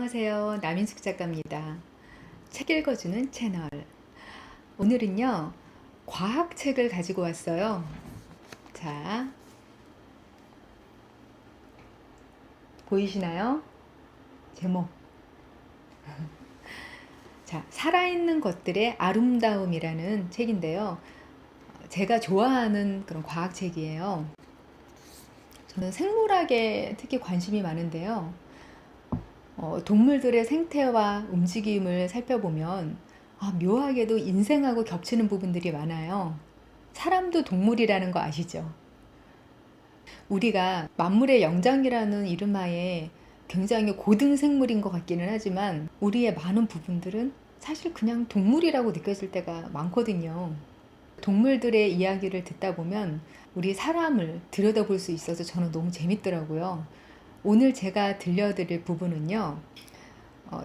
안녕하세요. 남인숙 작가입니다. 책 읽어주는 채널. 오늘은요, 과학책을 가지고 왔어요. 자, 보이시나요? 제목. 자, 살아있는 것들의 아름다움이라는 책인데요. 제가 좋아하는 그런 과학책이에요. 저는 생물학에 특히 관심이 많은데요. 동물들의 생태와 움직임을 살펴보면 묘하게도 인생하고 겹치는 부분들이 많아요. 사람도 동물이라는 거 아시죠? 우리가 만물의 영장이라는 이름하에 굉장히 고등 생물인 것 같기는 하지만 우리의 많은 부분들은 사실 그냥 동물이라고 느껴질 때가 많거든요. 동물들의 이야기를 듣다 보면 우리 사람을 들여다볼 수 있어서 저는 너무 재밌더라고요. 오늘 제가 들려드릴 부분은요,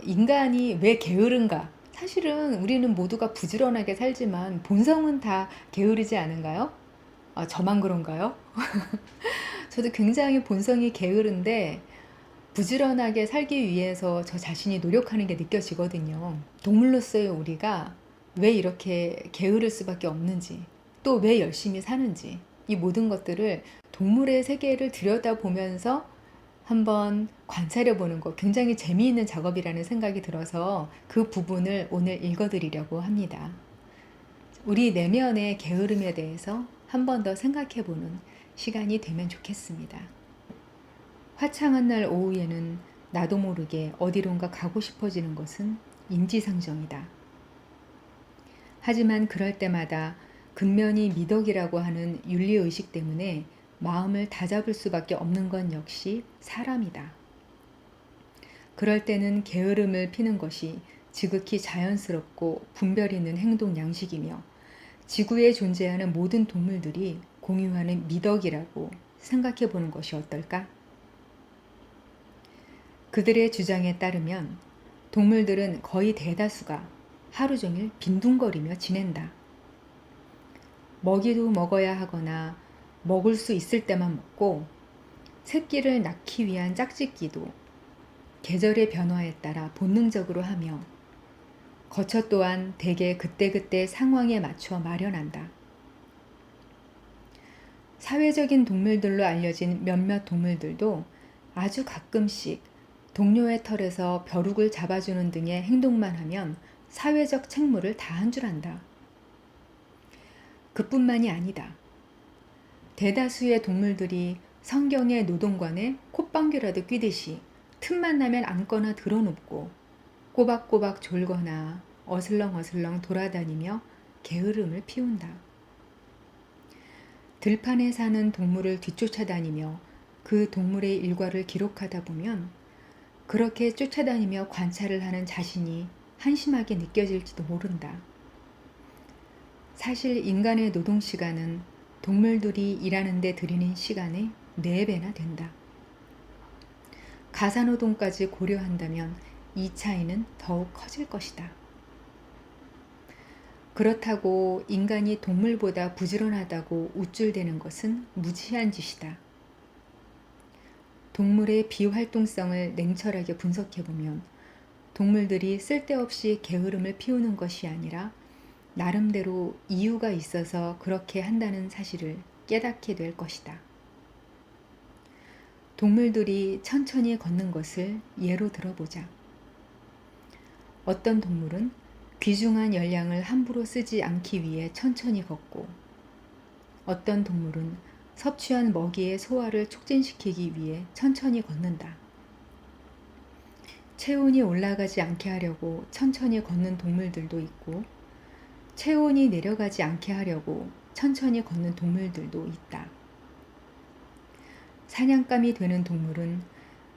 인간이 왜 게으른가? 사실은 우리는 모두가 부지런하게 살지만 본성은 다 게으르지 않은가요? 저만 그런가요? 저도 굉장히 본성이 게으른데 부지런하게 살기 위해서 저 자신이 노력하는 게 느껴지거든요. 동물로서의 우리가 왜 이렇게 게으를 수밖에 없는지, 또 왜 열심히 사는지, 이 모든 것들을 동물의 세계를 들여다보면서 한번 관찰해 보는 거 굉장히 재미있는 작업이라는 생각이 들어서 그 부분을 오늘 읽어드리려고 합니다. 우리 내면의 게으름에 대해서 한 번 더 생각해 보는 시간이 되면 좋겠습니다. 화창한 날 오후에는 나도 모르게 어디론가 가고 싶어지는 것은 인지상정이다. 하지만 그럴 때마다 근면이 미덕이라고 하는 윤리의식 때문에 마음을 다잡을 수밖에 없는 건 역시 사람이다. 그럴 때는 게으름을 피는 것이 지극히 자연스럽고 분별 있는 행동 양식이며 지구에 존재하는 모든 동물들이 공유하는 미덕이라고 생각해 보는 것이 어떨까? 그들의 주장에 따르면 동물들은 거의 대다수가 하루 종일 빈둥거리며 지낸다. 먹이도 먹어야 하거나 먹을 수 있을 때만 먹고 새끼를 낳기 위한 짝짓기도 계절의 변화에 따라 본능적으로 하며 거처 또한 대개 그때그때 상황에 맞춰 마련한다. 사회적인 동물들로 알려진 몇몇 동물들도 아주 가끔씩 동료의 털에서 벼룩을 잡아주는 등의 행동만 하면 사회적 책무를 다한 줄 안다. 그뿐만이 아니다. 대다수의 동물들이 성경의 노동관에 콧방귀라도 뀌듯이 틈만 나면 앉거나 드러눕고 꼬박꼬박 졸거나 어슬렁어슬렁 돌아다니며 게으름을 피운다. 들판에 사는 동물을 뒤쫓아다니며 그 동물의 일과를 기록하다 보면 그렇게 쫓아다니며 관찰을 하는 자신이 한심하게 느껴질지도 모른다. 사실 인간의 노동시간은 동물들이 일하는 데 들이는 시간의 4배나 된다. 가사노동까지 고려한다면 이 차이는 더욱 커질 것이다. 그렇다고 인간이 동물보다 부지런하다고 우쭐대는 것은 무지한 짓이다. 동물의 비활동성을 냉철하게 분석해보면 동물들이 쓸데없이 게으름을 피우는 것이 아니라 나름대로 이유가 있어서 그렇게 한다는 사실을 깨닫게 될 것이다. 동물들이 천천히 걷는 것을 예로 들어보자. 어떤 동물은 귀중한 열량을 함부로 쓰지 않기 위해 천천히 걷고, 어떤 동물은 섭취한 먹이의 소화를 촉진시키기 위해 천천히 걷는다. 체온이 올라가지 않게 하려고 천천히 걷는 동물들도 있고, 체온이 내려가지 않게 하려고 천천히 걷는 동물들도 있다. 사냥감이 되는 동물은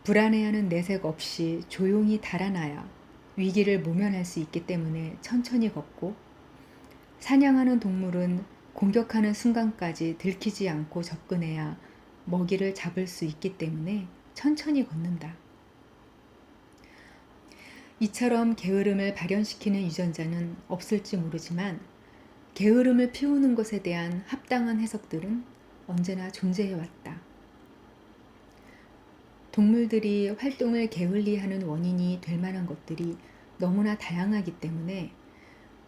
불안해하는 내색 없이 조용히 달아나야 위기를 모면할 수 있기 때문에 천천히 걷고, 사냥하는 동물은 공격하는 순간까지 들키지 않고 접근해야 먹이를 잡을 수 있기 때문에 천천히 걷는다. 이처럼 게으름을 발현시키는 유전자는 없을지 모르지만 게으름을 피우는 것에 대한 합당한 해석들은 언제나 존재해왔다. 동물들이 활동을 게을리하는 원인이 될 만한 것들이 너무나 다양하기 때문에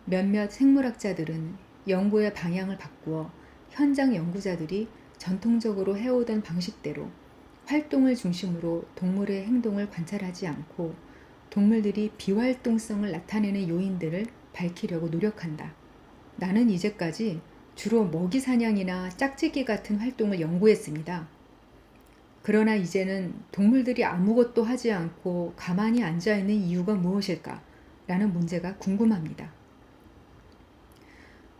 몇몇 생물학자들은 연구의 방향을 바꾸어 현장 연구자들이 전통적으로 해오던 방식대로 활동을 중심으로 동물의 행동을 관찰하지 않고 동물들이 비활동성을 나타내는 요인들을 밝히려고 노력한다. 나는 이제까지 주로 먹이 사냥이나 짝짓기 같은 활동을 연구했습니다. 그러나 이제는 동물들이 아무것도 하지 않고 가만히 앉아있는 이유가 무엇일까? 라는 문제가 궁금합니다.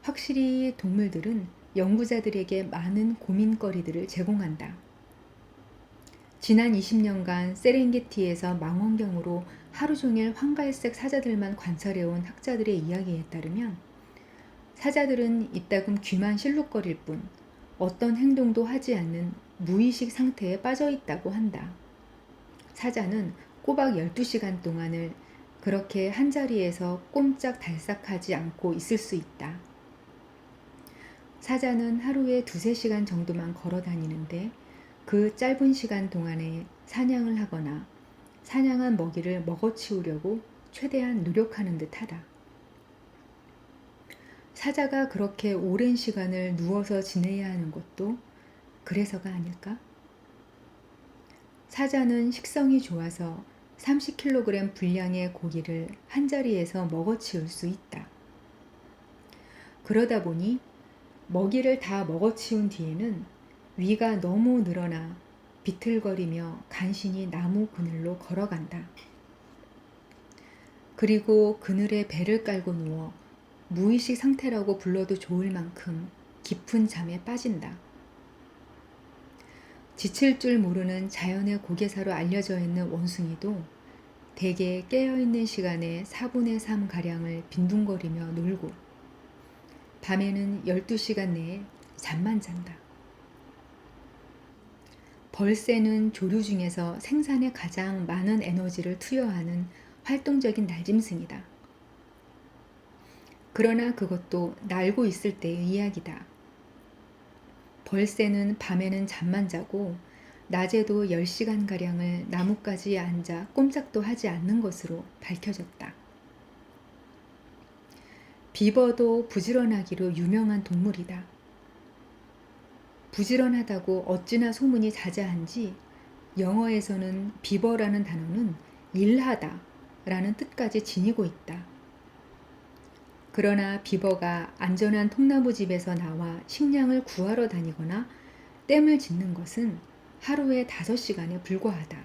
확실히 동물들은 연구자들에게 많은 고민거리들을 제공한다. 지난 20년간 세렝게티에서 망원경으로 하루 종일 황갈색 사자들만 관찰해온 학자들의 이야기에 따르면 사자들은 이따금 귀만 실룩거릴 뿐 어떤 행동도 하지 않는 무의식 상태에 빠져 있다고 한다. 사자는 꼬박 12시간 동안을 그렇게 한자리에서 꼼짝달싹하지 않고 있을 수 있다. 사자는 하루에 2~3시간 정도만 걸어 다니는데 그 짧은 시간 동안에 사냥을 하거나 사냥한 먹이를 먹어치우려고 최대한 노력하는 듯하다. 사자가 그렇게 오랜 시간을 누워서 지내야 하는 것도 그래서가 아닐까? 사자는 식성이 좋아서 30kg 분량의 고기를 한자리에서 먹어치울 수 있다. 그러다 보니 먹이를 다 먹어치운 뒤에는 위가 너무 늘어나 비틀거리며 간신히 나무 그늘로 걸어간다. 그리고 그늘에 배를 깔고 누워 무의식 상태라고 불러도 좋을 만큼 깊은 잠에 빠진다. 지칠 줄 모르는 자연의 고개사로 알려져 있는 원숭이도 대개 깨어있는 시간의 4분의 3가량을 빈둥거리며 놀고 밤에는 12시간 내에 잠만 잔다. 벌새는 조류 중에서 생산에 가장 많은 에너지를 투여하는 활동적인 날짐승이다. 그러나 그것도 날고 있을 때의 이야기다. 벌새는 밤에는 잠만 자고 낮에도 10시간가량을 나뭇가지에 앉아 꼼짝도 하지 않는 것으로 밝혀졌다. 비버도 부지런하기로 유명한 동물이다. 부지런하다고 어찌나 소문이 자자한지 영어에서는 비버라는 단어는 일하다 라는 뜻까지 지니고 있다. 그러나 비버가 안전한 통나무집에서 나와 식량을 구하러 다니거나 댐을 짓는 것은 하루에 5시간에 불과하다.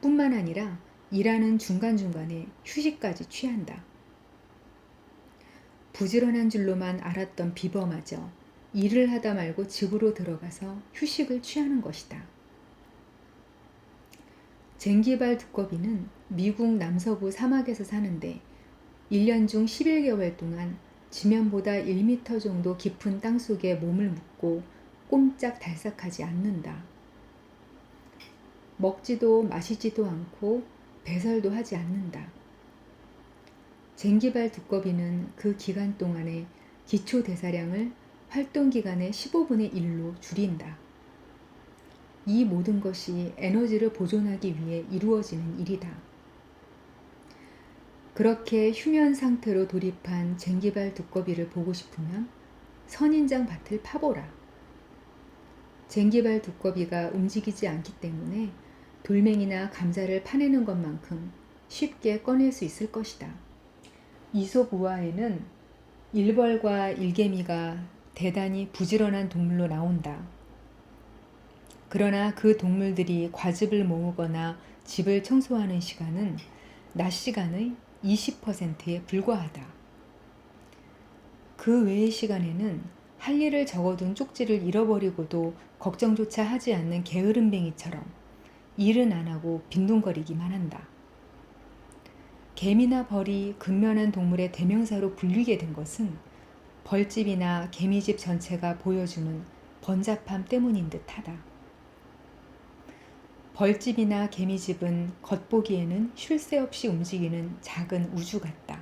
뿐만 아니라 일하는 중간중간에 휴식까지 취한다. 부지런한 줄로만 알았던 비버마저 일을 하다 말고 집으로 들어가서 휴식을 취하는 것이다. 쟁기발 두꺼비는 미국 남서부 사막에서 사는데 1년 중 11개월 동안 지면보다 1m 정도 깊은 땅속에 몸을 묻고 꼼짝달싹하지 않는다. 먹지도 마시지도 않고 배설도 하지 않는다. 쟁기발 두꺼비는 그 기간 동안에 기초 대사량을 활동 기간의 15분의 1로 줄인다. 이 모든 것이 에너지를 보존하기 위해 이루어지는 일이다. 그렇게 휴면 상태로 돌입한 쟁기발 두꺼비를 보고 싶으면 선인장 밭을 파보라. 쟁기발 두꺼비가 움직이지 않기 때문에 돌멩이나 감자를 파내는 것만큼 쉽게 꺼낼 수 있을 것이다. 이솝 우화에는 일벌과 일개미가 대단히 부지런한 동물로 나온다. 그러나 그 동물들이 과즙을 모으거나 집을 청소하는 시간은 낮 시간의 20%에 불과하다. 그 외의 시간에는 할 일을 적어둔 쪽지를 잃어버리고도 걱정조차 하지 않는 게으름뱅이처럼 일은 안 하고 빈둥거리기만 한다. 개미나 벌이 근면한 동물의 대명사로 불리게 된 것은 벌집이나 개미집 전체가 보여주는 번잡함 때문인 듯하다. 벌집이나 개미집은 겉보기에는 쉴 새 없이 움직이는 작은 우주 같다.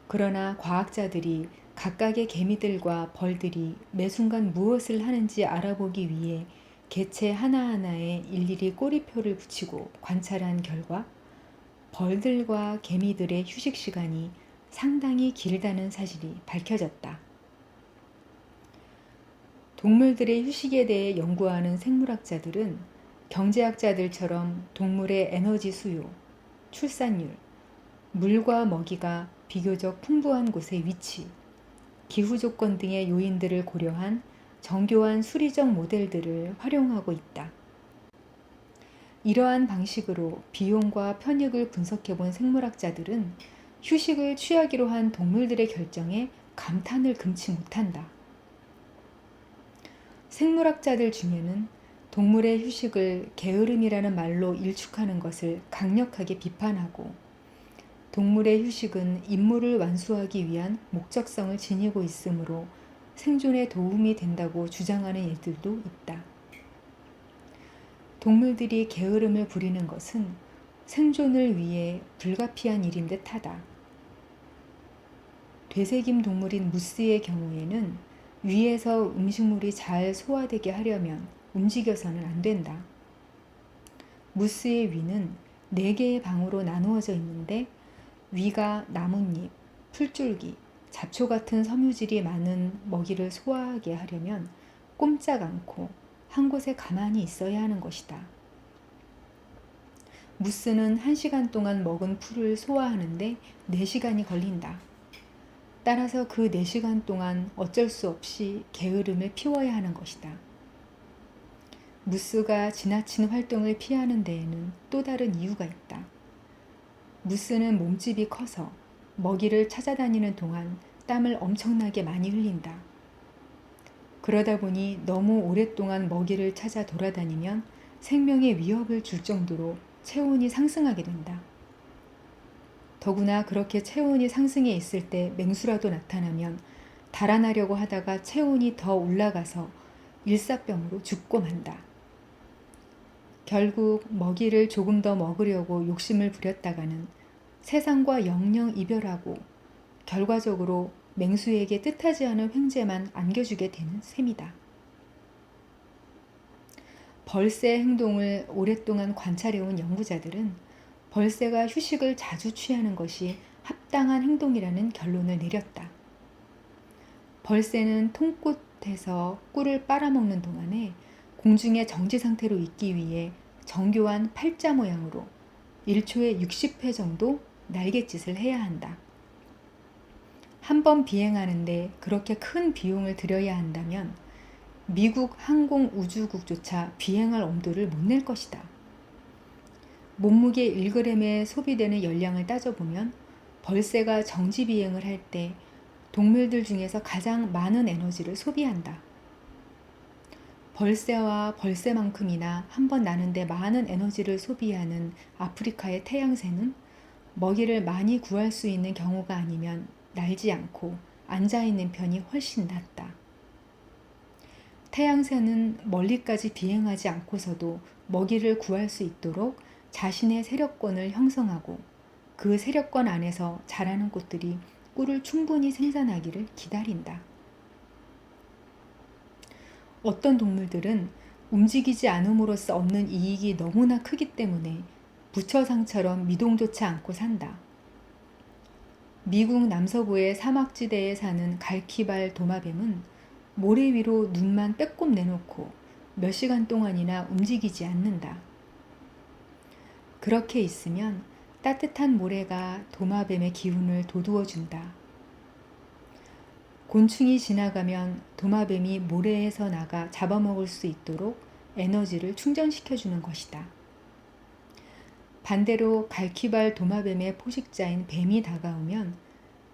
그러나 과학자들이 각각의 개미들과 벌들이 매 순간 무엇을 하는지 알아보기 위해 개체 하나하나에 일일이 꼬리표를 붙이고 관찰한 결과 벌들과 개미들의 휴식 시간이 상당히 길다는 사실이 밝혀졌다. 동물들의 휴식에 대해 연구하는 생물학자들은 경제학자들처럼 동물의 에너지 수요, 출산율, 물과 먹이가 비교적 풍부한 곳의 위치, 기후 조건 등의 요인들을 고려한 정교한 수리적 모델들을 활용하고 있다. 이러한 방식으로 비용과 편익을 분석해본 생물학자들은 휴식을 취하기로 한 동물들의 결정에 감탄을 금치 못한다. 생물학자들 중에는 동물의 휴식을 게으름이라는 말로 일축하는 것을 강력하게 비판하고, 동물의 휴식은 임무를 완수하기 위한 목적성을 지니고 있으므로 생존에 도움이 된다고 주장하는 이들도 있다. 동물들이 게으름을 부리는 것은 생존을 위해 불가피한 일인 듯하다. 되새김 동물인 무스의 경우에는 위에서 음식물이 잘 소화되게 하려면 움직여서는 안 된다. 무스의 위는 4개의 방으로 나누어져 있는데 위가 나뭇잎, 풀줄기, 잡초 같은 섬유질이 많은 먹이를 소화하게 하려면 꼼짝 않고 한 곳에 가만히 있어야 하는 것이다. 무스는 1시간 동안 먹은 풀을 소화하는데 4시간이 걸린다. 따라서 그 4시간 동안 어쩔 수 없이 게으름을 피워야 하는 것이다. 무스가 지나친 활동을 피하는 데에는 또 다른 이유가 있다. 무스는 몸집이 커서 먹이를 찾아다니는 동안 땀을 엄청나게 많이 흘린다. 그러다 보니 너무 오랫동안 먹이를 찾아 돌아다니면 생명에 위협을 줄 정도로 체온이 상승하게 된다. 더구나 그렇게 체온이 상승해 있을 때 맹수라도 나타나면 달아나려고 하다가 체온이 더 올라가서 일사병으로 죽고 만다. 결국 먹이를 조금 더 먹으려고 욕심을 부렸다가는 세상과 영영 이별하고 결과적으로 맹수에게 뜻하지 않은 횡재만 안겨주게 되는 셈이다. 벌새의 행동을 오랫동안 관찰해온 연구자들은 벌새가 휴식을 자주 취하는 것이 합당한 행동이라는 결론을 내렸다. 벌새는 통꽃에서 꿀을 빨아먹는 동안에 공중의 정지 상태로 있기 위해 정교한 팔자 모양으로 1초에 60회 정도 날갯짓을 해야 한다. 한 번 비행하는데 그렇게 큰 비용을 들여야 한다면 미국 항공우주국조차 비행할 엄두를 못 낼 것이다. 몸무게 1g에 소비되는 열량을 따져보면 벌새가 정지 비행을 할 때 동물들 중에서 가장 많은 에너지를 소비한다. 벌새와 벌새만큼이나 한 번 나는데 많은 에너지를 소비하는 아프리카의 태양새는 먹이를 많이 구할 수 있는 경우가 아니면 날지 않고 앉아있는 편이 훨씬 낫다. 태양새는 멀리까지 비행하지 않고서도 먹이를 구할 수 있도록 자신의 세력권을 형성하고 그 세력권 안에서 자라는 꽃들이 꿀을 충분히 생산하기를 기다린다. 어떤 동물들은 움직이지 않음으로써 얻는 이익이 너무나 크기 때문에 부처상처럼 미동조차 않고 산다. 미국 남서부의 사막지대에 사는 갈퀴발 도마뱀은 모래 위로 눈만 빼꼼 내놓고 몇 시간 동안이나 움직이지 않는다. 그렇게 있으면 따뜻한 모래가 도마뱀의 기운을 돋우어 준다. 곤충이 지나가면 도마뱀이 모래에서 나가 잡아먹을 수 있도록 에너지를 충전시켜 주는 것이다. 반대로 갈퀴발 도마뱀의 포식자인 뱀이 다가오면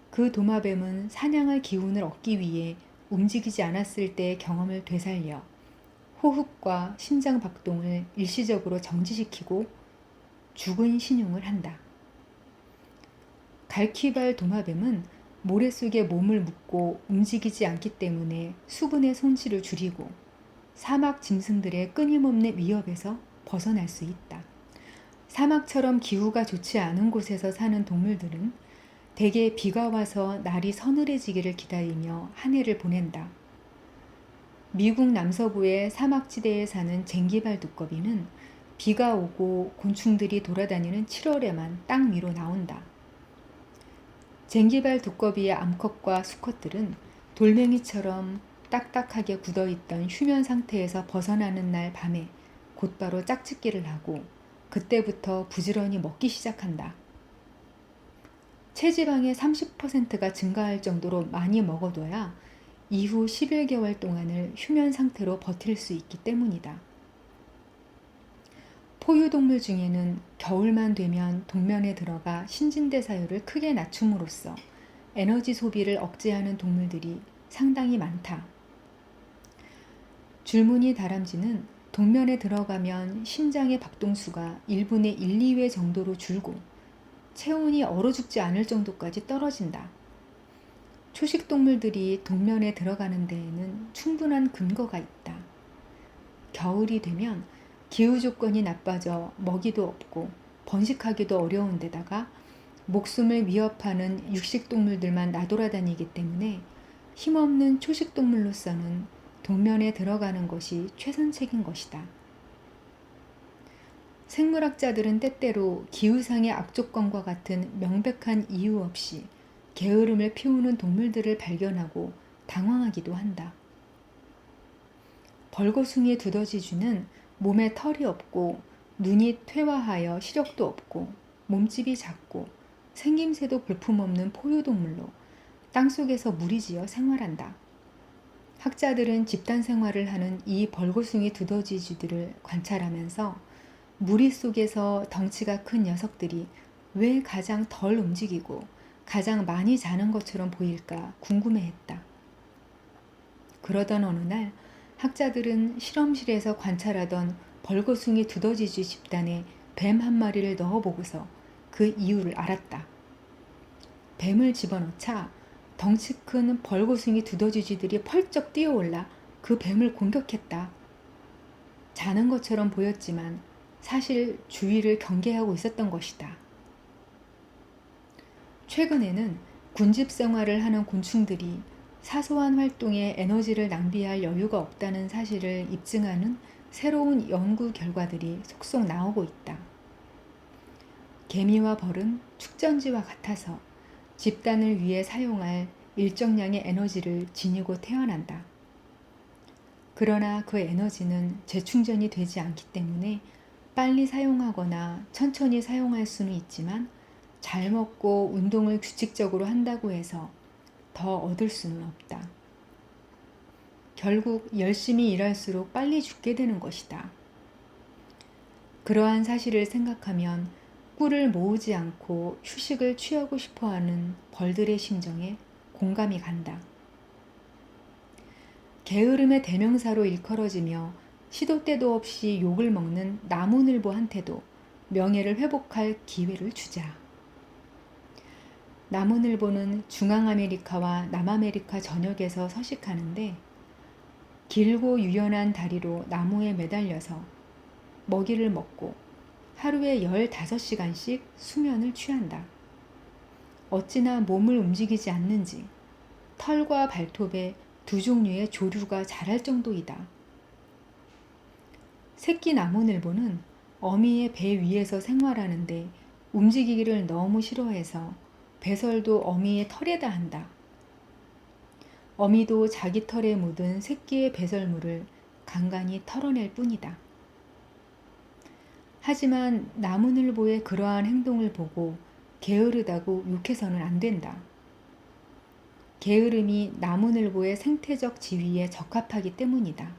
그 도마뱀은 사냥할 기운을 얻기 위해 움직이지 않았을 때의 경험을 되살려 호흡과 심장 박동을 일시적으로 정지시키고 죽은 신용을 한다. 갈퀴발 도마뱀은 모래 속에 몸을 묻고 움직이지 않기 때문에 수분의 손실을 줄이고 사막 짐승들의 끊임없는 위협에서 벗어날 수 있다. 사막처럼 기후가 좋지 않은 곳에서 사는 동물들은 대개 비가 와서 날이 서늘해지기를 기다리며 한 해를 보낸다. 미국 남서부의 사막지대에 사는 쟁기발 두꺼비는 비가 오고 곤충들이 돌아다니는 7월에만 땅 위로 나온다. 쟁기발 두꺼비의 암컷과 수컷들은 돌멩이처럼 딱딱하게 굳어있던 휴면 상태에서 벗어나는 날 밤에 곧바로 짝짓기를 하고 그때부터 부지런히 먹기 시작한다. 체지방의 30%가 증가할 정도로 많이 먹어둬야 이후 11개월 동안을 휴면 상태로 버틸 수 있기 때문이다. 포유동물 중에는 겨울만 되면 동면에 들어가 신진대사율을 크게 낮춤으로써 에너지 소비를 억제하는 동물들이 상당히 많다. 줄무늬 다람쥐는 동면에 들어가면 심장의 박동수가 1분의 1, 2회 정도로 줄고 체온이 얼어 죽지 않을 정도까지 떨어진다. 초식 동물들이 동면에 들어가는 데에는 충분한 근거가 있다. 겨울이 되면 기후 조건이 나빠져 먹이도 없고 번식하기도 어려운 데다가 목숨을 위협하는 육식 동물들만 나돌아다니기 때문에 힘없는 초식 동물로서는 동면에 들어가는 것이 최선책인 것이다. 생물학자들은 때때로 기후상의 악조건과 같은 명백한 이유 없이 게으름을 피우는 동물들을 발견하고 당황하기도 한다. 벌거숭이 두더지쥐는 몸에 털이 없고 눈이 퇴화하여 시력도 없고 몸집이 작고 생김새도 볼품없는 포유동물로 땅속에서 무리지어 생활한다. 학자들은 집단 생활을 하는 이 벌거숭이 두더지쥐들을 관찰하면서 무리 속에서 덩치가 큰 녀석들이 왜 가장 덜 움직이고 가장 많이 자는 것처럼 보일까 궁금해했다. 그러던 어느 날 학자들은 실험실에서 관찰하던 벌거숭이 두더지쥐 집단에 뱀 한 마리를 넣어보고서 그 이유를 알았다. 뱀을 집어넣자 덩치 큰 벌거숭이 두더지쥐들이 펄쩍 뛰어올라 그 뱀을 공격했다. 자는 것처럼 보였지만 사실 주위를 경계하고 있었던 것이다. 최근에는 군집 생활을 하는 곤충들이 사소한 활동에 에너지를 낭비할 여유가 없다는 사실을 입증하는 새로운 연구 결과들이 속속 나오고 있다. 개미와 벌은 축전지와 같아서 집단을 위해 사용할 일정량의 에너지를 지니고 태어난다. 그러나 그 에너지는 재충전이 되지 않기 때문에 빨리 사용하거나 천천히 사용할 수는 있지만 잘 먹고 운동을 규칙적으로 한다고 해서 더 얻을 수는 없다. 결국 열심히 일할수록 빨리 죽게 되는 것이다. 그러한 사실을 생각하면 꿀을 모으지 않고 휴식을 취하고 싶어하는 벌들의 심정에 공감이 간다. 게으름의 대명사로 일컬어지며 시도 때도 없이 욕을 먹는 나무늘보한테도 명예를 회복할 기회를 주자. 나무늘보는 중앙아메리카와 남아메리카 전역에서 서식하는데 길고 유연한 다리로 나무에 매달려서 먹이를 먹고 하루에 15시간씩 수면을 취한다. 어찌나 몸을 움직이지 않는지 털과 발톱에 두 종류의 조류가 자랄 정도이다. 새끼 나무늘보는 어미의 배 위에서 생활하는데 움직이기를 너무 싫어해서 배설도 어미의 털에다 한다. 어미도 자기 털에 묻은 새끼의 배설물을 간간히 털어낼 뿐이다. 하지만 나무늘보의 그러한 행동을 보고 게으르다고 욕해서는 안 된다. 게으름이 나무늘보의 생태적 지위에 적합하기 때문이다.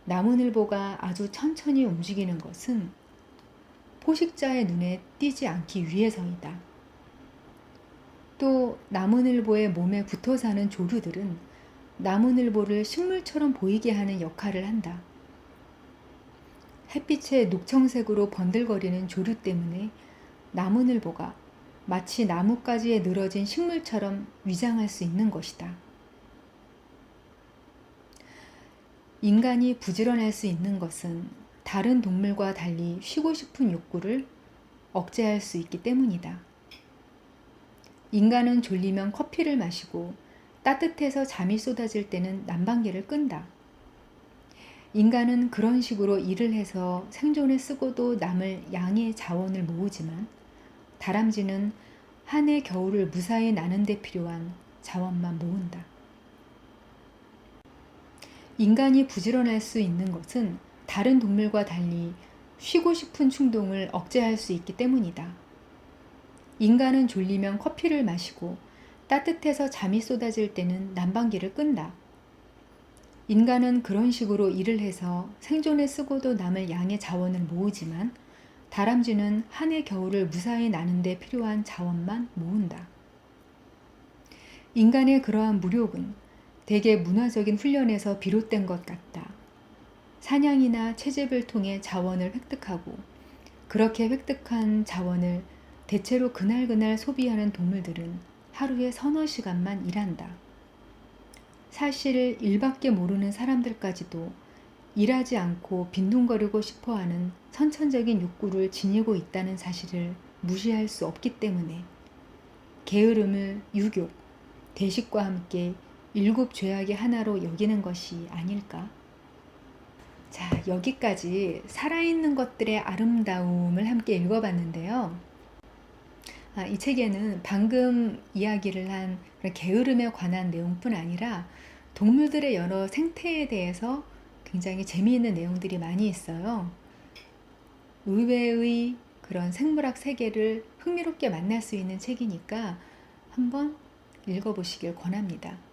나무늘보가 아주 천천히 움직이는 것은 포식자의 눈에 띄지 않기 위해서이다. 또 나무늘보의 몸에 붙어 사는 조류들은 나무늘보를 식물처럼 보이게 하는 역할을 한다. 햇빛에 녹청색으로 번들거리는 조류 때문에 나무늘보가 마치 나뭇가지에 늘어진 식물처럼 위장할 수 있는 것이다. 인간이 부지런할 수 있는 것은 다른 동물과 달리 쉬고 싶은 욕구를 억제할 수 있기 때문이다. 인간은 졸리면 커피를 마시고 따뜻해서 잠이 쏟아질 때는 난방기를 끈다. 인간은 그런 식으로 일을 해서 생존에 쓰고도 남을 양의 자원을 모으지만 다람쥐는 한 해 겨울을 무사히 나는 데 필요한 자원만 모은다. 인간이 부지런할 수 있는 것은 다른 동물과 달리 쉬고 싶은 충동을 억제할 수 있기 때문이다. 인간은 졸리면 커피를 마시고 따뜻해서 잠이 쏟아질 때는 난방기를 끈다. 인간은 그런 식으로 일을 해서 생존에 쓰고도 남을 양의 자원을 모으지만 다람쥐는 한 해 겨울을 무사히 나는 데 필요한 자원만 모은다. 인간의 그러한 무력은 대개 문화적인 훈련에서 비롯된 것 같다. 사냥이나 채집을 통해 자원을 획득하고 그렇게 획득한 자원을 대체로 그날그날 소비하는 동물들은 하루에 서너 시간만 일한다. 사실 일밖에 모르는 사람들까지도 일하지 않고 빈둥거리고 싶어하는 선천적인 욕구를 지니고 있다는 사실을 무시할 수 없기 때문에 게으름을 유교, 대식과 함께 일곱 죄악의 하나로 여기는 것이 아닐까? 자, 여기까지 살아있는 것들의 아름다움을 함께 읽어봤는데요. 이 책에는 방금 이야기를 한 게으름에 관한 내용뿐 아니라 동물들의 여러 생태에 대해서 굉장히 재미있는 내용들이 많이 있어요. 의외의 그런 생물학 세계를 흥미롭게 만날 수 있는 책이니까 한번 읽어보시길 권합니다.